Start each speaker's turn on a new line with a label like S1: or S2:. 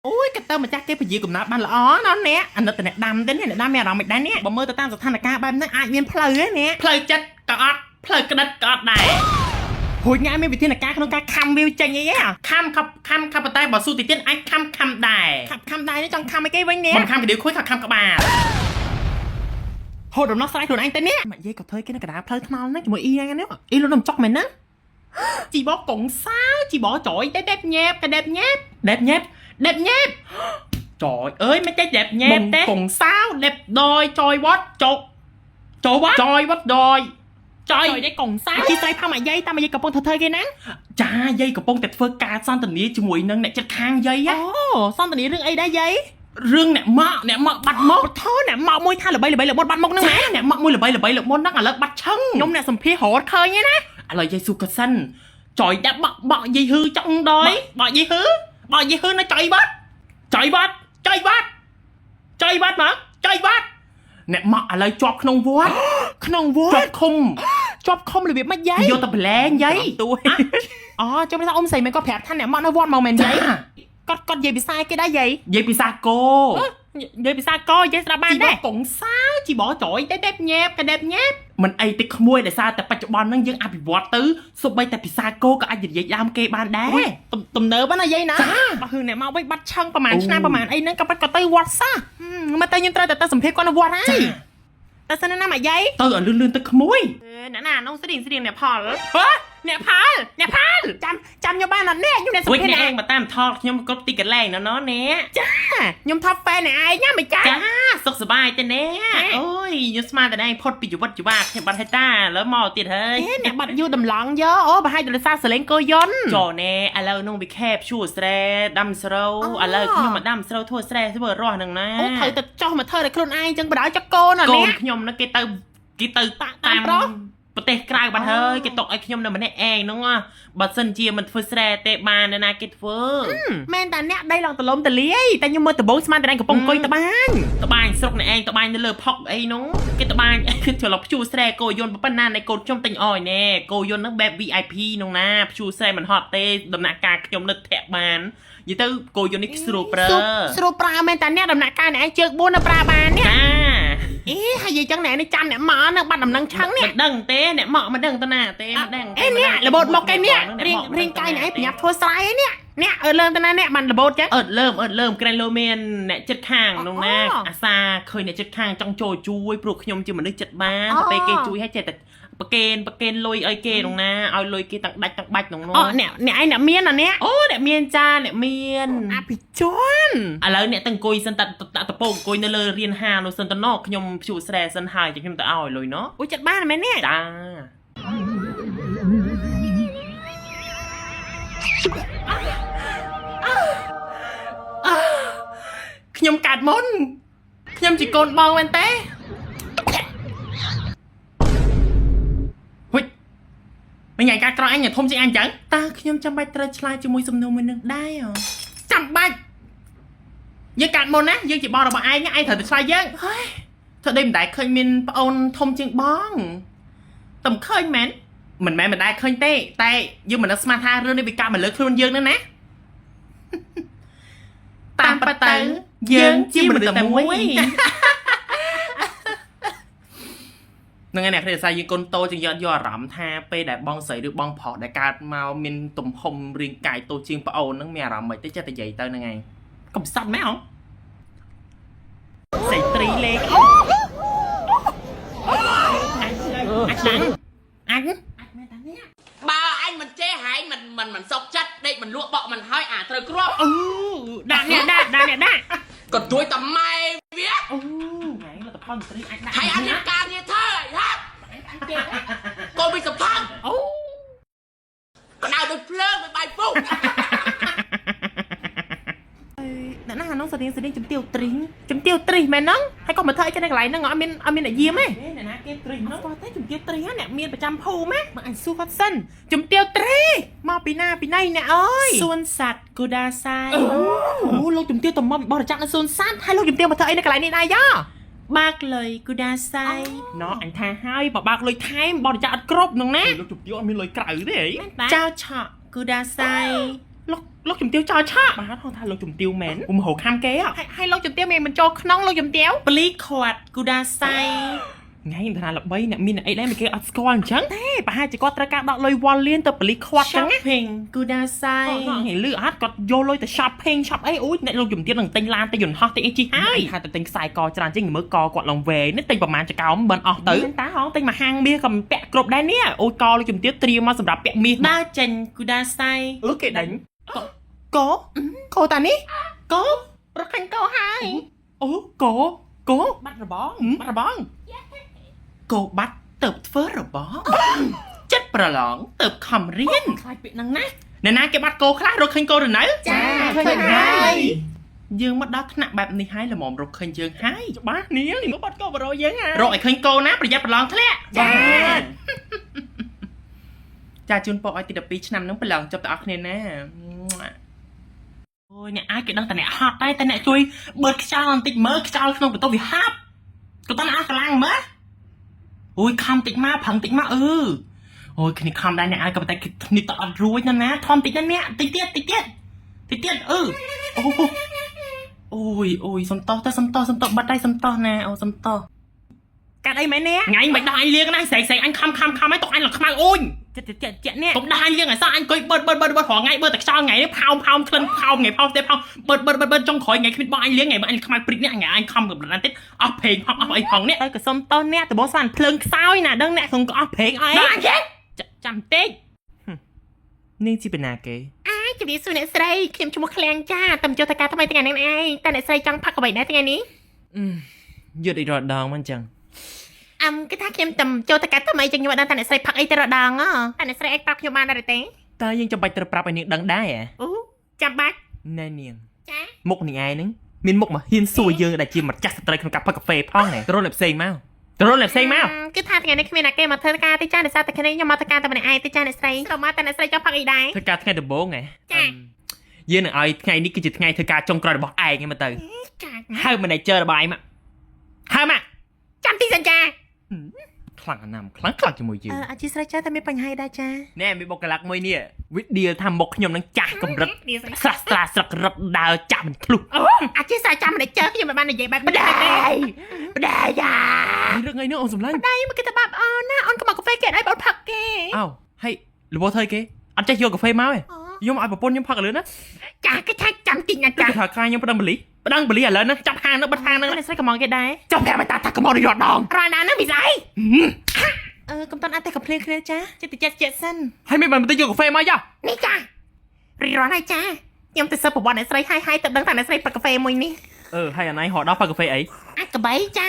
S1: អូយកតើម្ចាស់គេពជាកំណត់បានល្អណោះអ្នកអាណិតតែអ្នកដាំទេអ្នកដាំមានអារម្មណ៍មិនដែរនេះបើមើលទៅតាមស្ថានភាពបែបហ្នឹងអាចមានផ្លូវទេអ្នកផ្លូវចិត្តក៏អត់ផ្លូវក្តិតក៏អត់ដែរហួយញ៉ាំមានវិធានការក្នុងការខំវាចេញអីហ៎ខំប៉ុន្តែបើស៊ូទីទៀតអាចខំដែរខំដែរចង់ខំអីគេវិញនេះមិនខំវីដេអូខុយខំក្បាលហូតដំណោះស្រាយខ្លួនឯងទៅនេះមកយាយក៏ធ្វើគេនៅកណ្ដាលផ្លូវថ្នល់ហ្នឹងជាមួយអ៊ីហ្នឹងនេះអ៊ីលុននំចុកមែនណាជីបកងសាវជីបចយដេបញ៉ែបកដេបញ៉ែបចយអើយមិនចេះដេបញ៉ែបទេកងសាវដេបដយចយវត្តចុកចយវត្តដយចយដេកងសាវជីស្រីផាមកយាយតាមយាយកំពុងធ្វើគេណាចាយាយកំពុងតែធ្វើការសន្ទនាជាមួយនឹងអ្នកចិត្តខាងយាយអូសន្ទនារឿងអីដែរយាយរឿងអ្នកម៉ាក់បាត់មកថោអ្នកម៉ាក់មួយថាល្បីលើមុនបាត់មកហ្នឹងម៉ែអ្នកម៉ាក់មួយល្បីលើមុនហ្នឹងឥឡូវបាត់ឆឹងខ្ញុំអ្នកសម្ភាររត់ឃើញទេណាឥឡូវយាយស៊ូកសិនចយដាក់បក់យាយហឺចង់ដល់បក់យាយហឺនៅចយបាត់មកចយបាត់អ្នកម៉ាក់ឥឡូវជាប់ក្នុងវត្តជាប់ឃុំរបៀបមិនយាយយកទៅប្រឡែងយាយទួយអូចាំថាអ៊ំស្រីមិនគាត់ប្រាប់ថាអ្នកម៉ាក់នៅវត្តមកមែនយាយគាត់និយាយភាសាគេដែរយាយភាសាគោយាយស្ដាប់បានដែរកងសាវជីបចយដេបញ៉ែបកដេបញ៉ែបមិនអីតិចក្មួយដោយសារតែបច្ចុប្បន្នហ្នឹងយើងអភិវឌ្ឍទៅសូម្បីតែភាសាគោក៏អាចនិយាយដើមគេបានដែរទំនើបណាយាយណាបើគឺអ្នកមកវិញបាត់ឆឹងប្រហែលឆ្នាំប្រហែលអីហ្នឹងក៏បាត់ក៏ទៅវត្តសោះមកតែខ្ញុំត្រូវតែសម្ភារគាត់នៅវត្តហើយតែសិនណាមកយាយទៅឲ្យលឿនទៅក្មួយអ្នកណានងស្រៀងអ្នកផលអ្នកផលចាំខ្ញុំបានអត់នេះខ្ញុំអ្នកសម្ភារអ្នកឯងមកតាមថតខ្ញុំគ្រប់ទីកន្លែងណ៎អ្នកចាខ្ញុំថតហ្វេនអ្នកឯងណាមិនចាសុខសប្បាយទេអ្នកអូយខ្ញុំស្មានតែឯងផុតពីជីវិតជីវាខ្ញុំបាត់ហើយតាលើមកទៀតហើយអ្នកបាត់យូរដំឡងយកអូប្រហែលដោយសារសលេងកោយន់ចោណែឥឡូវនោះវាខេបជួស្រែដាំស្រូវឥឡូវខ្ញុំមកដាំស្រូវធ្វើស្រែធ្វើរស់ហ្នឹងណាអូត្រូវតែចោះមកធ្វើតែខ្លួនឯងចឹងបដៅចកូនអានេះខ្ញុំហ្នឹងគេទៅតាមប្រទេសក្រៅបាត់ហើយគេຕົកឲ្យខ្ញុំនៅម្នាក់ឯងហ្នឹងបើសិនជាមិនធ្វើស្រែទេបានណាគេធ្វើមែនតាអ្នកដីឡងតលំតលាយតែខ្ញុំមើលដំបងស្មានតែឯងកំពុងអង្គុយត្បាញស្រុកអ្នកឯងត្បាញនៅលើផុកអីហ្នឹងគេត្បាញគឺច្រឡប់ភ្ជួរស្រែគោយន្តប៉ុណ្ណានៃកូនខ្ញុំទិញអយណែគោយន្តហ្នឹងបែប VIP ហ្នឹងណាភ្ជួរស្រែមិនហត់ទេដំណាក់កាលខ្ញុំនឹកធាក់បាននិយាយទៅគោយន្តនេះស្រួលប្រើមែនតាអ្នកដំណាក់កាលអ្នកឯងជើង4នៅប្រើបាននេះអេហើយនិយាយចឹងអ្នកនេះចាំអ្នកមកនៅបាត់ដំណឹងឆឹងនេះមិនដឹងទេអ្នកមកមិនដឹងទៅណាទេមិនដឹងអេនេះរបូតមកគេនេះរៀងកាយអ្នកឯងប្រញាប់ធ្វើស្រ័យនេះអ្នកលើមទៅណាអ្នកបានរបូតចឹងលើមក្រែងលោមានអ្នកចិត្តខាងនោះណាអាសាឃើញអ្នកចិត្តខាងចង់ចូលជួយព្រោះខ្ញុំជាមនុស្សចិត្តបានទៅពេលគេជួយឲ្យចេះតែប្រកេនលុយឲ្យគេនោះណាឲ្យលុយគេទាំងដាច់ទាំងបាច់នោះអូអ្នកឯងអ្នកមានអានេះអូអ្នកមានចាអ្នកមានអភិជនឥឡូវអ្នកទៅអង្គុយសិនតពងអង្គុយនៅលើរៀនហានោះសិនតណោខ្ញុំភ្ជួរស្រែសិនហើយខ្ញុំទៅឲ្យលុយណោអូចិត្តបានមែននេះចាខ្ញុំកាត់មុនខ្ញុំជាកូនបងមែនទេមិនញ៉ៃការក្រអញធំជាងអញចឹងតើខ្ញុំចាំបាច់ត្រូវឆ្លើយជាមួយសំណួរមួយនឹងដែរចាំបាច់យើងកាត់មុនណាយើងជាបងរបស់ឯងត្រូវតែឆ្លើយយើងហើយធ្វើដូចមិនដែលឃើញមានប្អូនធំជាងបងតែមិនឃើញមែនមិនមែនមិនដែលឃើញទេតែយើងមិននឹកស្មានថារឿងនេះវាកាត់មកលើខ្លួនយើងហ្នឹងណាតាមពិតទៅយើងជាមនុស្សតែមួយនឹងឯអ្នកគ្រាសាយើងកូនតូចជាងយកអារម្មណ៍ថាពេលដែលបងស្រីឬបងប្រុសដែលកើតមកមានទំហំរាងកាយតូចជាងប្អូនហ្នឹងមានអារម្មណ៍មិនទេចេះតែនិយាយទៅហ្នឹងឯងកំសត់មែនហ៎ស្រីត្រីលេខអញមែនតានេះបើអញមិនចេះហែងមិនសុកចិត្តដេកមិនលក់បក់មិនហើយអាត្រូវគ្រាប់ដាក់ក៏ជួយតម៉ែវាអូហែងលទ្ធផលត្រីអាចដាក់ហើយអញមានការងារធ្វើហើយកូនវិសភ័ណ្ឌអូក្តៅដូចភ្លើងដូចបាយពុកអ្នកណានោះស្រៀងជំទាវត្រីមែនហ្នឹងហើយក៏មកធ្វើអីគេនៅកន្លែងហ្នឹងអត់មានអ្នកយាមទេអ្នកណាគេត្រីហ្នឹងគាត់តែជំទាវត្រីអ្នកមានប្រចាំភូមិមកអញសួរគាត់សិនជំទាវត្រីមកពីណាពីណៃអ្នកអើយសួនសัตว์គូដាសាយអូលោកជំទាវតមកបរិច្ចាគនៅសួនសัตว์ហើយលោកជំទាវមកធ្វើអីនៅកន្លែងនេះដែរយ៉បើកលុយគូដាសៃណោះអញថាហើយបើកលុយថែមបរិច្ចាគអត់គ្រប់ហ្នឹងណាលោកជំទាវអត់មានលុយក្រៅទេចៅឆក់គូដាសៃ លោកជំទាវចោលឆាកបាទថងថាលោកជំទាវមែនខ្ញុំហៅខាំគេឲ្យលោកជំទាវមែនបញ្ចូលក្នុងលោកជំទាវប្លីខាត់គូដាសៃថ្ងៃខ្ញុំថាល្បីអ្នកមានអីដែរមិនគេអត់ស្គាល់អញ្ចឹងទេប្រហែលជាគាត់ត្រូវការដកលុយវ៉ាលលៀនទៅប្លីខាត់អញ្ចឹង shopping គូដាសៃហើយលឺអត់គាត់យកលុយទៅ shopping shop អីអូយអ្នកលោកជំទាវនឹងទិញឡានទៅយន្តហោះទិញអីជីហើយថាទៅទិញខ្សែកច្រើនជាងមើលកគាត់ឡើងវែងនេះទិញប្រហែលចកោមមិនអស់ទៅតាហងទិញមកហាងមាសក៏ពាក់គ្រប់ដែរនេះអូយកលោកជំទាវត្រៀមមកសម្រាប់ពាក់មាសដើរចេញគូដាសៃគេដេញកោតានេះកោរកខាញ់កោហើយអូកោបាត់របងកោបាត់ទៅធ្វើរបងចិត្តប្រឡងទៅខំរៀនខ្លាចពាក្យហ្នឹងណាអ្នកណាគេបាត់កោខ្លះរកឃើញកោទៅនៅចាឃើញហើយយើងមកដល់ថ្នាក់បែបនេះហើយល្មមរកឃើញយើងហើយច្បាស់នាងនេះមកបាត់កោបរយយើងហើយរកឲ្យឃើញកោណាប្រយ័ត្នប្រឡងធ្លាក់ចាជូនពរឲ្យទី12ឆ្នាំហ្នឹងប្រឡងចប់ទាំងអស់គ្នាណាអូយអ្នកអាចគេដឹងតែអ្នកហត់ដែរតែអ្នកជួយបឺតខ្យល់បន្តិចមើលខ្យល់ក្នុងបន្ទប់វាហាប់ក៏តើអាកម្លាំងមើលអូយខំតិចមកប្រឹងតិចមកអូយគ្នាខំដែរអ្នកអាចក៏តែគ្នាតអត់រួចណាធំតិចណាអ្នកតិចទៀតអូយសំតោះបាត់ដៃសំតោះណាអូសំតោះកាត់អីមែននេះថ្ងៃមិនដល់អញលៀងណាស្រែកអញខំឲ្យតោះអញឡើងខ្មៅអូនចិត្តនេះកុំដល់អញលៀងឲ្យសោះអញអង្គុយបឺតរងថ្ងៃបឺតតែខ្យល់ថ្ងៃនេះផោមក្លិនផោមថ្ងៃផោមទេផោមបឺតចុងក្រោយថ្ងៃគ្មានបងអញលៀងថ្ងៃបើអញខ្មៅព្រិចនេះថ្ងៃអញខំកម្រិតតិចអស់ពេងអស់អីផងនេះទៅក៏សុំតោះអ្នកតបស្វានភ្លើងខ្សោយណាដឹងអ្នកខ្ញុំក៏អស់ពេងអីចាំតិចនាងជីបណាគេជំរាបសួរអ្នកស្រីខ្ញុំឈ្មោះឃ្លាំងចាតែមកចូលទៅការថ្មីថ្ងៃនេះឯងតែអ្នកស្រីចង់ផឹកអ្វីដែរថ្ងៃនេះយឺតអីរដងមិនចឹងគេថាខ្ញុំតែចូលទៅកាត់ថ្មីចឹងខ្ញុំអត់ដឹងតែអ្នកស្រីផឹកអីទៅរដងតែអ្នកស្រីអាចប្រាប់ខ្ញុំបានដែរទេតើយើងចាំបាច់ត្រូវប្រាប់ឲ្យនាងដឹងដែរអូចាំបាច់ណែនាងចាមុខនាងឯងហ្នឹងមានមុខមកហ៊ានសួរយើងដែលជាម្ចាស់ស្ត្រីក្នុងការផឹកកាហ្វេផងហ៎ទៅរត់លេបផ្សេងមកគឺថាថ្ងៃនេះគ្មានអ្នកគេមកធ្វើការទេចាដោយសារតែគ្នាខ្ញុំមកធ្វើការតែម្នាក់ឯងទេចាអ្នកស្រីចូលមកតែអ្នកស្រីចង់ផឹកអីដែរធ្វើការថ្ងៃដំបូងហ៎ចាយើងនឹងឲ្យថ្ងៃនេះគឺជាថ្ងៃធ្វើការចុងក្រោយរបស់ឯងហ្នឹងមកទៅហៅ manager របស់ឯងមកហៅមកចាំទីសិនចាខ្លាំងណាស់ខ្លាំងជាមួយយើងអធិស្ឋានចាតែមានបញ្ហាដែរចាណែមានបុគ្គលិកមួយនេះវិឌៀថាមុខខ្ញុំនឹងចាស់កម្រិតស្រះស្រាស្រឹករឹតដើរចាក់មិនធ្លុះអធិស្ឋានចាំមិនចើខ្ញុំមិនបាននិយាយបែបនេះទេបដៃយ៉ារឿងអីនោះអូនសម្លាញ់បដៃមកគេទៅបាប់អូនណាអូនក៏មកកាហ្វេគេឲ្យបងផឹកគេអោហេលវធ្វើគេអត់ចេះយកកាហ្វេមកទេខ្ញុំឲ្យប្រពន្ធខ្ញុំផឹកលឿនណាចាគេថាចាំតិចណាចាថាខ្លាញ់ខ្ញុំប្តឹងបលីឥឡូវណាចាប់ហាងនៅបិទហាងហ្នឹងអ្នកស្រីកំងគេដែរចុះប្រាប់ឲ្យតាកំងរយត់ដងរយណាណាមីស្អីកុំតន់អត់តែកំភ្លៀងគ្នាចាចិត្តសិនហើយមិនបានទៅយកកាហ្វេមកយ៉ានេះចារីរ៉នហើយចាខ្ញុំទៅសើប្រវត្តិអ្នកស្រីហើយទៅដឹងថាអ្នកស្រីផឹកកាហ្វេមួយនេះហើយអាណៃហៅដល់ផឹកកាហ្វេអីអាចកបីចា